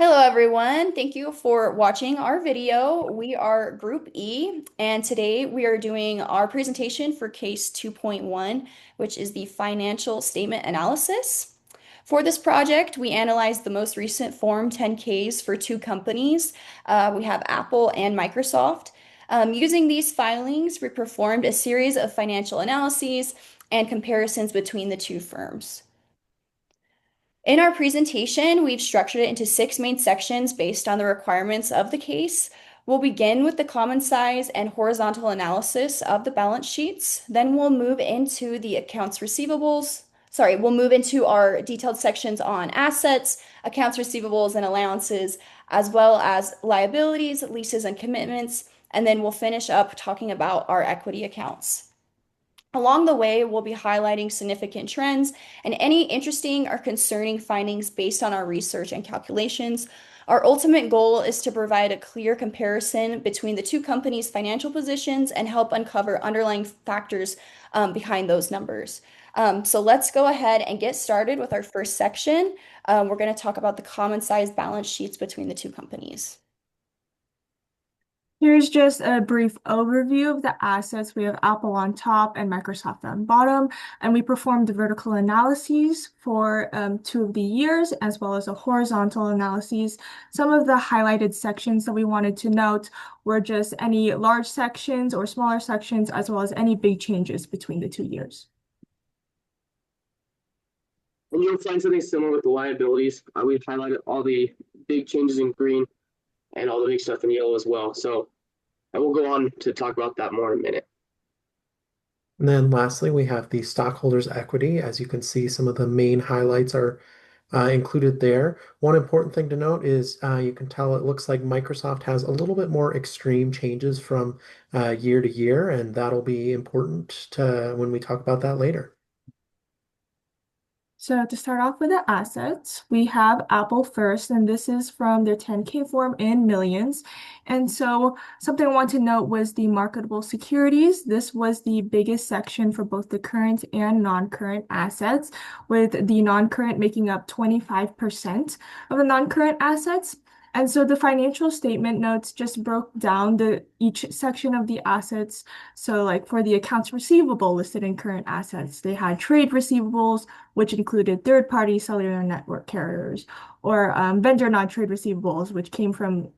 Hello everyone, thank you for watching our video. We are Group E, and today we are doing our presentation for Case 2.1, which is the financial statement analysis. For this project, we analyzed the most recent Form 10-Ks for two companies. We have Apple and Microsoft. Using these filings, we performed a series of financial analyses and comparisons between the two firms. In our presentation, we've structured it into six main sections based on the requirements of the case. We'll begin with the common size and horizontal analysis of the balance sheets. Then we'll move into the accounts receivables. We'll move into our detailed sections on assets, accounts receivables and allowances, as well as liabilities, leases, and commitments. And then we'll finish up talking about our equity accounts. Along the way, we'll be highlighting significant trends and any interesting or concerning findings based on our research and calculations. Our ultimate goal is to provide a clear comparison between the two companies' financial positions and help uncover underlying factors behind those numbers. So let's go ahead and get started with our first section. We're going to talk about the common size balance sheets between the two companies. Here's just a brief overview of the assets. We have Apple on top and Microsoft on bottom, and we performed the vertical analyses for two of the years, as well as a horizontal analyses. Some of the highlighted sections that we wanted to note were just any large sections or smaller sections, as well as any big changes between the 2 years. And you'll find something similar with the liabilities. We've highlighted all the big changes in green and all the big stuff in yellow as well. So I will go on to talk about that more in a minute. And then lastly, we have the stockholders' equity. As you can see, some of the main highlights are included there. One important thing to note is you can tell it looks like Microsoft has a little bit more extreme changes from year to year, and that'll be important to when we talk about that later. So to start off with the assets, we have Apple first, and this is from their 10K form in millions. And so something I want to note was the marketable securities. This was the biggest section for both the current and non-current assets, with the non-current making up 25% of the non-current assets. And so the financial statement notes just broke down each section of the assets. So like for the accounts receivable listed in current assets, they had trade receivables, which included third-party cellular network carriers, or vendor non-trade receivables, which came from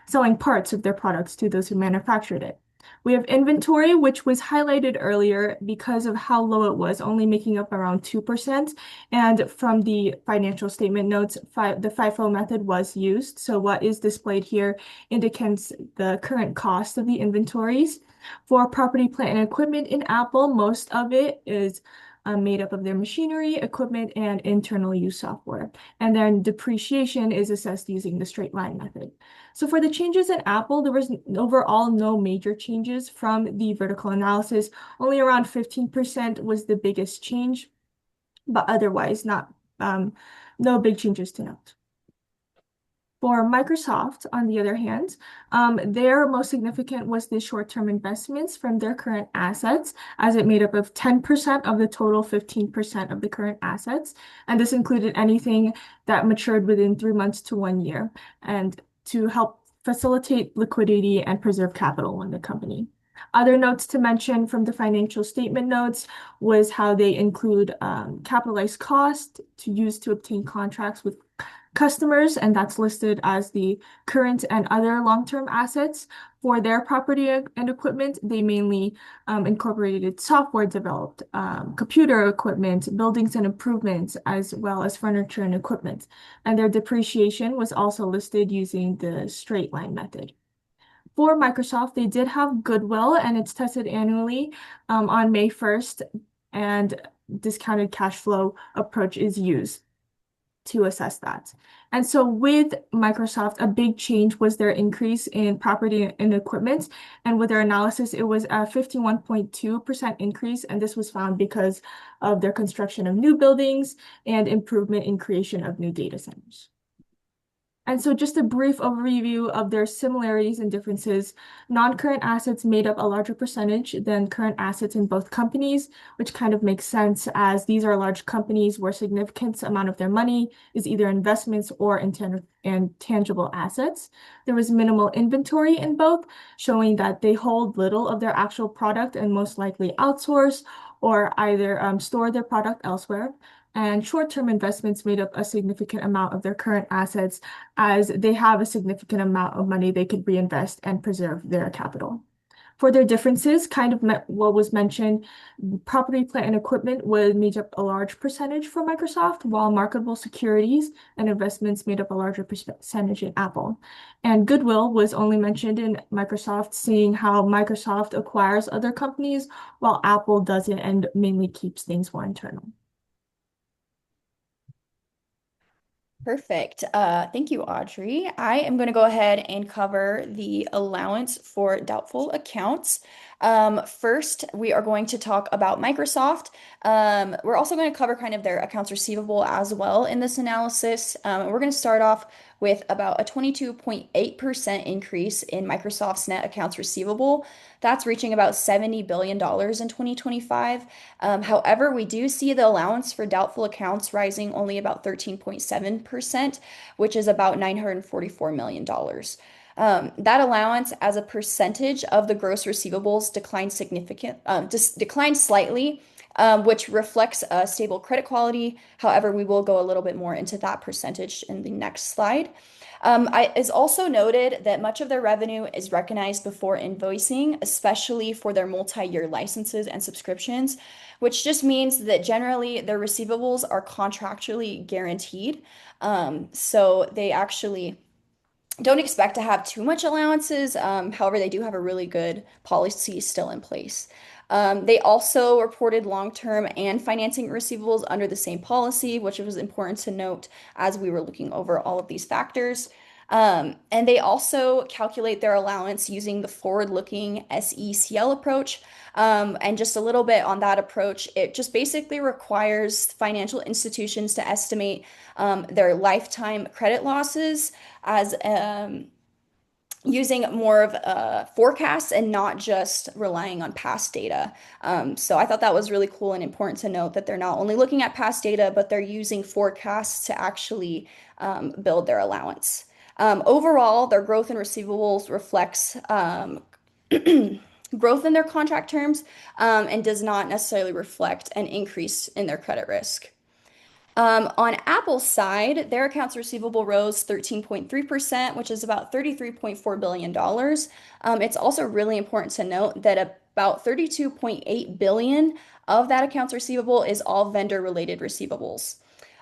selling parts of their products to those who manufactured it. We have inventory, which was highlighted earlier because of how low it was, only making up around 2%. And from the financial statement notes, the FIFO method was used. So what is displayed here indicates the current cost of the inventories. For property, plant, and equipment in Apple, most of it is made up of their machinery, equipment, and internal use software. And then depreciation is assessed using the straight line method. So for the changes in Apple, there was overall no major changes from the vertical analysis. Only around 15% was the biggest change, but otherwise no big changes to note. For Microsoft, on the other hand, their most significant was the short-term investments from their current assets, as it made up of 10% of the total 15% of the current assets. And this included anything that matured within 3 months to 1 year, and to help facilitate liquidity and preserve capital in the company. Other notes to mention from the financial statement notes was how they include capitalized cost to use to obtain contracts with customers, and that's listed as the current and other long-term assets. For their property and equipment, they mainly incorporated software developed, computer equipment, buildings and improvements, as well as furniture and equipment. And their depreciation was also listed using the straight line method. For Microsoft, they did have goodwill, and it's tested annually on May 1st, and discounted cash flow approach is used to assess that. And so with Microsoft, a big change was their increase in property and equipment. And with their analysis, it was a 51.2% increase. And this was found because of their construction of new buildings and improvement in creation of new data centers. And so just a brief overview of their similarities and differences. Non-current assets made up a larger percentage than current assets in both companies, which kind of makes sense as these are large companies where significant amount of their money is either investments or intangible assets. There was minimal inventory in both, showing that they hold little of their actual product and most likely outsource or either store their product elsewhere. And short-term investments made up a significant amount of their current assets as they have a significant amount of money they could reinvest and preserve their capital. For their differences, kind of what was mentioned, property, plant, and equipment would make up a large percentage for Microsoft, while marketable securities and investments made up a larger percentage in Apple. And goodwill was only mentioned in Microsoft, seeing how Microsoft acquires other companies while Apple doesn't and mainly keeps things more internal. Perfect. Thank you, Audrey. I am going to go ahead and cover the allowance for doubtful accounts. First, we are going to talk about Microsoft. We're also going to cover kind of their accounts receivable as well in this analysis. We're going to start off with about a 22.8% increase in Microsoft's net accounts receivable. That's reaching about $70 billion in 2025. However, we do see the allowance for doubtful accounts rising only about 13.7%, which is about $944 million. That allowance as a percentage of the gross receivables declined slightly, which reflects a stable credit quality. However, we will go a little bit more into that percentage in the next slide. It's also noted that much of their revenue is recognized before invoicing, especially for their multi-year licenses and subscriptions, which just means that generally their receivables are contractually guaranteed. So they actually don't expect to have too much allowances. However, they do have a really good policy still in place. They also reported long-term and financing receivables under the same policy, which was important to note as we were looking over all of these factors. And they also calculate their allowance using the forward-looking SECL approach. And just a little bit on that approach, it just basically requires financial institutions to estimate their lifetime credit losses as using more of a forecast and not just relying on past data. So I thought that was really cool and important to note that they're not only looking at past data, but they're using forecasts to actually build their allowance. Overall, their growth in receivables reflects growth in their contract terms and does not necessarily reflect an increase in their credit risk. On Apple's side, their accounts receivable rose 13.3%, which is about $33.4 billion. It's also really important to note that about $32.8 billion of that accounts receivable is all vendor-related receivables.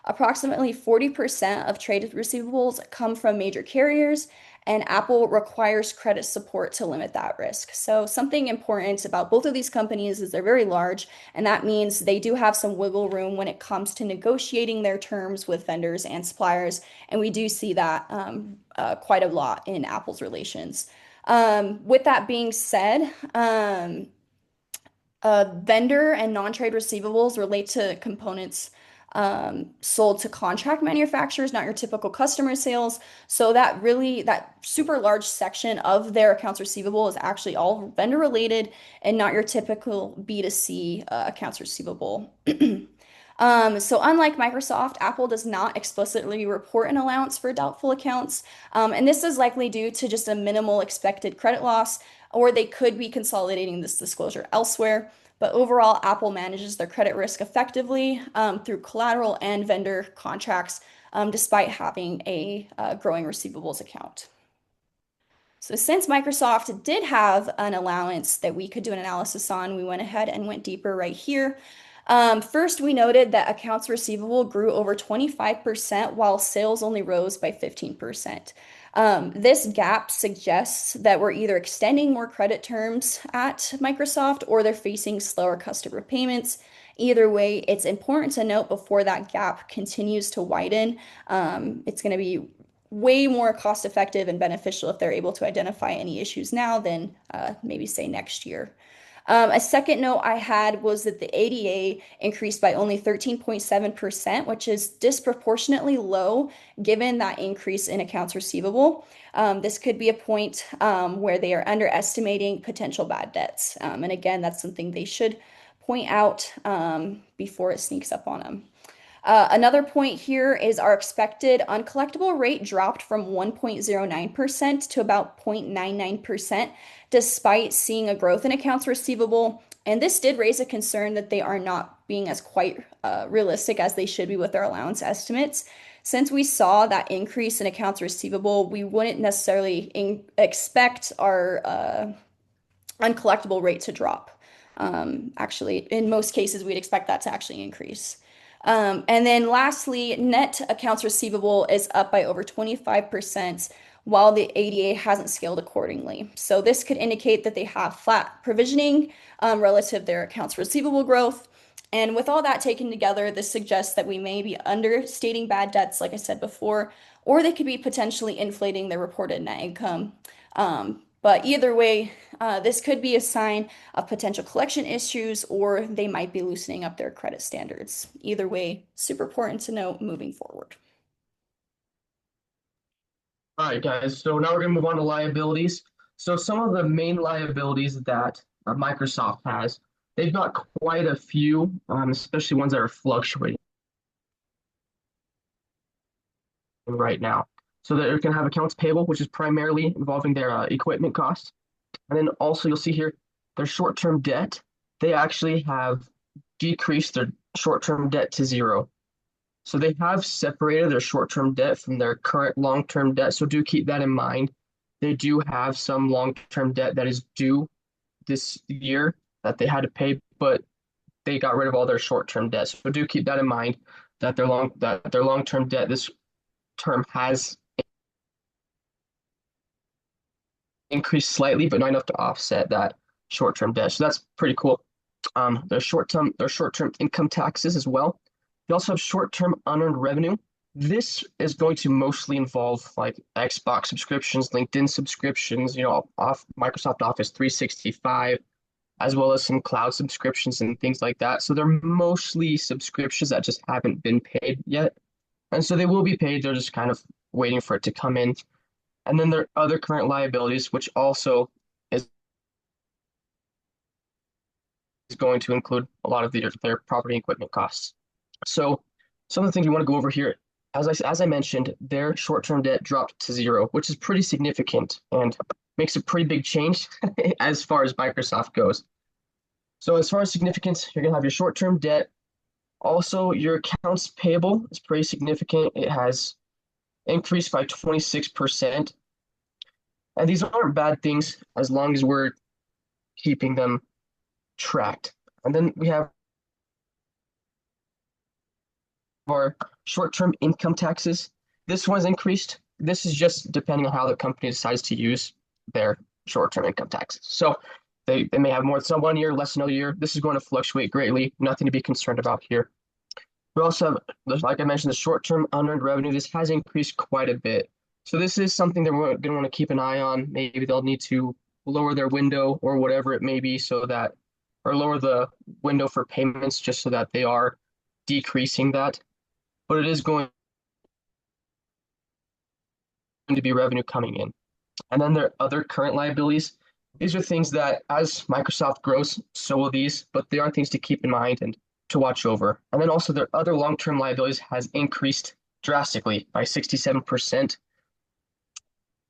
Approximately 40% of trade receivables come from major carriers, and Apple requires credit support to limit that risk. So something important about both of these companies is they're very large, and that means they do have some wiggle room when it comes to negotiating their terms with vendors and suppliers, and we do see that quite a lot in Apple's relations. With that being said, vendor and non-trade receivables relate to components sold to contract manufacturers, not your typical customer sales. So that super large section of their accounts receivable is actually all vendor related and not your typical B2C accounts receivable. So unlike Microsoft, Apple does not explicitly report an allowance for doubtful accounts. And this is likely due to just a minimal expected credit loss, or they could be consolidating this disclosure elsewhere. But overall, Apple manages their credit risk effectively through collateral and vendor contracts, despite having a growing receivables account. So since Microsoft did have an allowance that we could do an analysis on, we went ahead and went deeper right here. First, we noted that accounts receivable grew over 25% while sales only rose by 15%. This gap suggests that we're either extending more credit terms at Microsoft or they're facing slower customer payments. Either way, it's important to note before that gap continues to widen, it's going to be way more cost effective and beneficial if they're able to identify any issues now than maybe say next year. A second note I had was that the ADA increased by only 13.7%, which is disproportionately low given that increase in accounts receivable. This could be a point where they are underestimating potential bad debts. And again, that's something they should point out before it sneaks up on them. Another point here is our expected uncollectible rate dropped from 1.09% to about 0.99%, despite seeing a growth in accounts receivable. And this did raise a concern that they are not being as quite realistic as they should be with their allowance estimates. Since we saw that increase in accounts receivable, we wouldn't necessarily expect our uncollectible rate to drop. Actually, in most cases, we'd expect that to actually increase. And then lastly, net accounts receivable is up by over 25%, while the ADA hasn't scaled accordingly. So this could indicate that they have flat provisioning relative to their accounts receivable growth. And with all that taken together, this suggests that we may be understating bad debts, like I said before, or they could be potentially inflating their reported net income. But either way, this could be a sign of potential collection issues, or they might be loosening up their credit standards. Either way, super important to note moving forward. All right, guys. So now we're going to move on to liabilities. So some of the main liabilities that Microsoft has, they've got quite a few, especially ones that are fluctuating right now. So they can have accounts payable, which is primarily involving their equipment costs. And then also you'll see here their short-term debt. They actually have decreased their short-term debt to zero. So they have separated their short-term debt from their current long-term debt. So do keep that in mind. They do have some long-term debt that is due this year that they had to pay, but they got rid of all their short-term debt. So do keep that in mind that their long-term debt this term has increased slightly, but not enough to offset that short-term debt. So that's pretty cool. Their short-term income taxes as well. They also have short-term unearned revenue. This is going to mostly involve like Xbox subscriptions, LinkedIn subscriptions, off Microsoft Office 365, as well as some cloud subscriptions and things like that. So they're mostly subscriptions that just haven't been paid yet. And so they will be paid. They're just kind of waiting for it to come in. And then there are other current liabilities, which also is going to include a lot of their property and equipment costs. So some of the things we want to go over here, as I mentioned, their short-term debt dropped to zero, which is pretty significant and makes a pretty big change as far as Microsoft goes. So as far as significance, you're going to have your short-term debt. Also, your accounts payable is pretty significant. It has increased by 26%. And these aren't bad things as long as we're keeping them tracked. And then we have our short-term income taxes. This one's increased. This is just depending on how the company decides to use their short-term income taxes. So they may have more than 1 year, less than another year. This is going to fluctuate greatly. Nothing to be concerned about here. We also have, like I mentioned, the short-term unearned revenue. This has increased quite a bit. So this is something that we're going to want to keep an eye on. Maybe they'll need to lower their window or whatever it may be or lower the window for payments just so that they are decreasing that. But it is going to be revenue coming in. And then there are other current liabilities. These are things that as Microsoft grows, so will these, but they are things to keep in mind and to watch over. And then also their other long-term liabilities has increased drastically by 67%.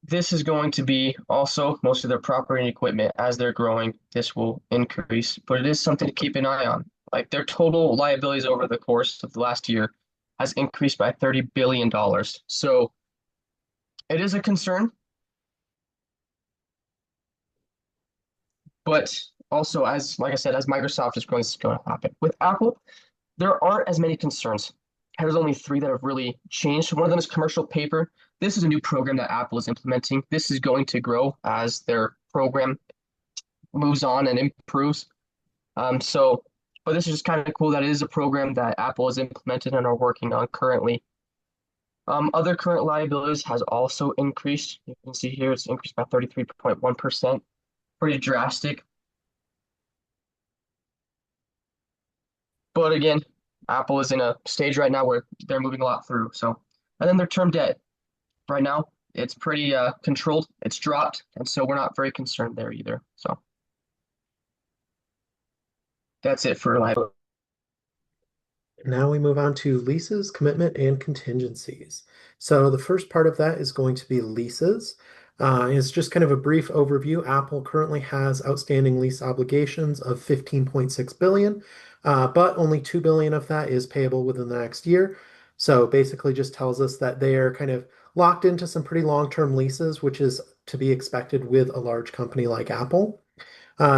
This is going to be also most of their property and equipment. As they're growing, this will increase, but it is something to keep an eye on. Like their total liabilities over the course of the last year has increased by $30 billion. So it is a concern. But also, like I said, as Microsoft is growing, this is going to happen. With Apple, there aren't as many concerns. There's only 3 that have really changed. One of them is commercial paper. This is a new program that Apple is implementing. This is going to grow as their program moves on and improves. But this is just kind of cool that it is a program that Apple has implemented and are working on currently. Other current liabilities has also increased. You can see here it's increased by 33.1%. Pretty drastic. But again, Apple is in a stage right now where they're moving a lot through. So, and then their term debt right now, it's pretty controlled. It's dropped, and so we're not very concerned there either. So that's it for liability. Now we move on to leases, commitment, and contingencies. So the first part of that is going to be leases. It's just kind of a brief overview. Apple currently has outstanding lease obligations of 15.6 billion, but only 2 billion of that is payable within the next year. So basically just tells us that they are kind of locked into some pretty long-term leases, which is to be expected with a large company like Apple.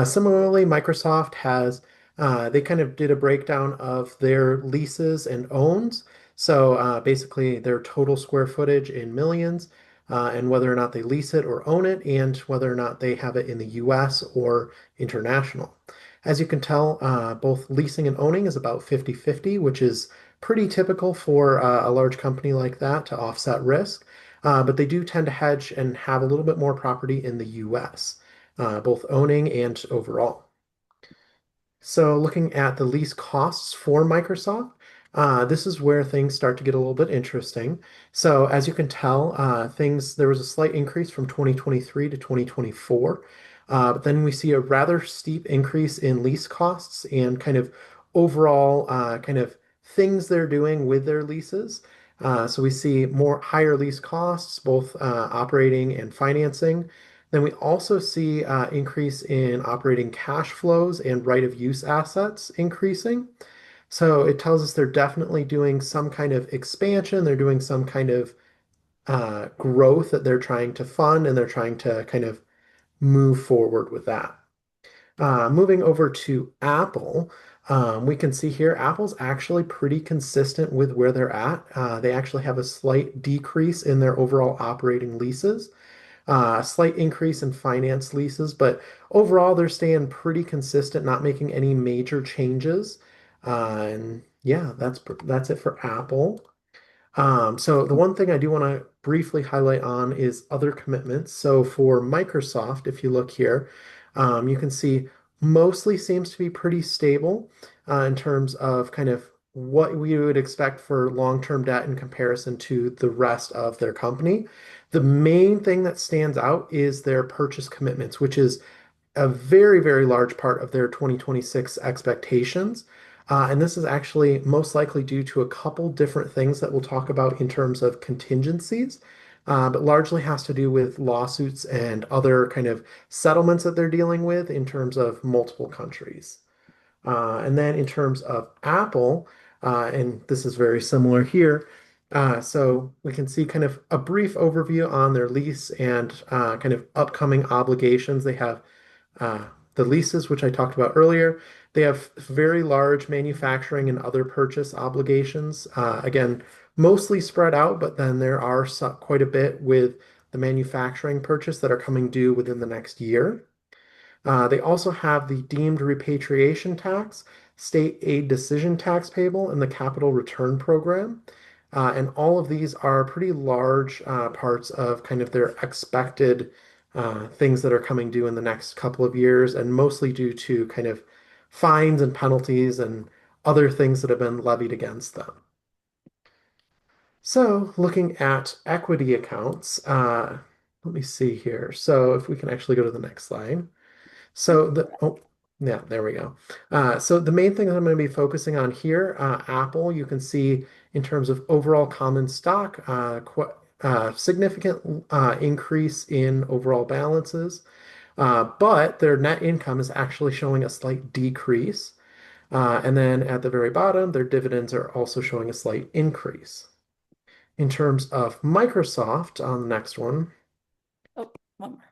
Similarly, Microsoft has they kind of did a breakdown of their leases and owns. So basically, their total square footage in millions, and whether or not they lease it or own it, and whether or not they have it in the US or international. As you can tell, both leasing and owning is about 50-50, which is pretty typical for a large company like that to offset risk. But they do tend to hedge and have a little bit more property in the US, both owning and overall. So looking at the lease costs for Microsoft, this is where things start to get a little bit interesting. So as you can tell, there was a slight increase from 2023 to 2024. But then we see a rather steep increase in lease costs and kind of overall kind of things they're doing with their leases. So we see more higher lease costs, both operating and financing. Then we also see increase in operating cash flows and right of use assets increasing. So it tells us they're definitely doing some kind of expansion. They're doing some kind of growth that they're trying to fund, and they're trying to kind of move forward with that. Moving over to Apple, we can see here Apple's actually pretty consistent with where they're at. They actually have a slight decrease in their overall operating leases, a slight increase in finance leases, but overall they're staying pretty consistent, not making any major changes. And yeah, that's it for Apple. So the one thing I do want to briefly highlight on is other commitments. So for Microsoft, if you look here, you can see mostly seems to be pretty stable in terms of kind of what we would expect for long-term debt in comparison to the rest of their company. The main thing that stands out is their purchase commitments, which is a very, very large part of their 2026 expectations. And this is actually most likely due to a couple different things that we'll talk about in terms of contingencies, but largely has to do with lawsuits and other kind of settlements that they're dealing with in terms of multiple countries. And then in terms of Apple, and this is very similar here. So we can see kind of a brief overview on their lease and kind of upcoming obligations. They have the leases, which I talked about earlier. They have very large manufacturing and other purchase obligations. Again, mostly spread out, but then there are quite a bit with the manufacturing purchase that are coming due within the next year. They also have the deemed repatriation tax, state aid decision tax payable, and the capital return program. And all of these are pretty large parts of kind of their expected things that are coming due in the next couple of years, and mostly due to kind of fines and penalties and other things that have been levied against them. So looking at equity accounts, let me see here. So if we can actually go to the next slide. Yeah, there we go. So the main thing that I'm going to be focusing on here, Apple, you can see in terms of overall common stock, significant increase in overall balances, but their net income is actually showing a slight decrease. And then at the very bottom, their dividends are also showing a slight increase. In terms of Microsoft, on the next one, Oh, one more.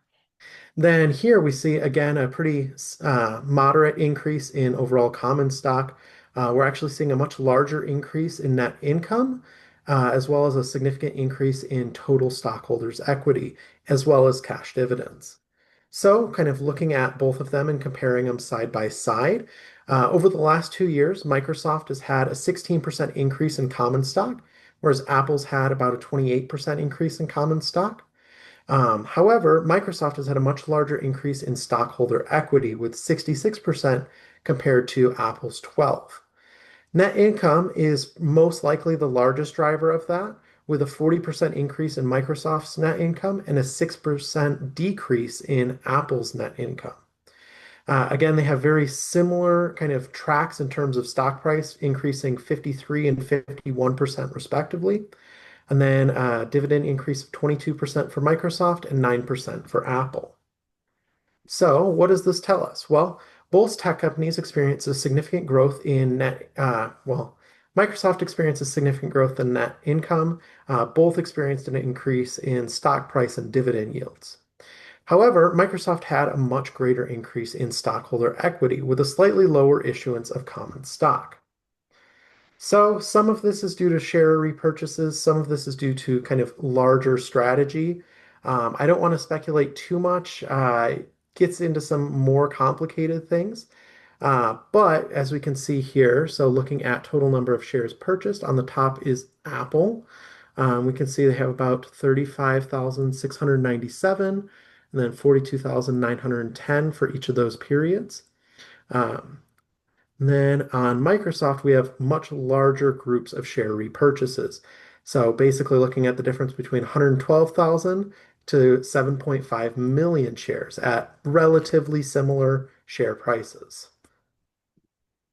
then here we see again a pretty moderate increase in overall common stock. We're actually seeing a much larger increase in net income, as well as a significant increase in total stockholders' equity, as well as cash dividends. So, kind of looking at both of them and comparing them side by side, over the last 2 years, Microsoft has had a 16% increase in common stock, whereas Apple's had about a 28% increase in common stock. However, Microsoft has had a much larger increase in stockholder equity with 66% compared to Apple's 12. Net income is most likely the largest driver of that, with a 40% increase in Microsoft's net income and a 6% decrease in Apple's net income. Again, they have very similar kind of tracks in terms of stock price, increasing 53 and 51% respectively. And then dividend increase of 22% for Microsoft and 9% for Apple. So, what does this tell us? Well, both tech companies experience a significant growth in Microsoft experiences significant growth in net income. Both experienced an increase in stock price and dividend yields. However, Microsoft had a much greater increase in stockholder equity with a slightly lower issuance of common stock. So some of this is due to share repurchases, some of this is due to kind of larger strategy. I don't want to speculate too much. It gets into some more complicated things. But as we can see here, so looking at total number of shares purchased, on the top is Apple. We can see they have about 35,697 and then 42,910 for each of those periods. Um, and then on Microsoft, we have much larger groups of share repurchases. So basically looking at the difference between 112,000 to 7.5 million shares at relatively similar share prices.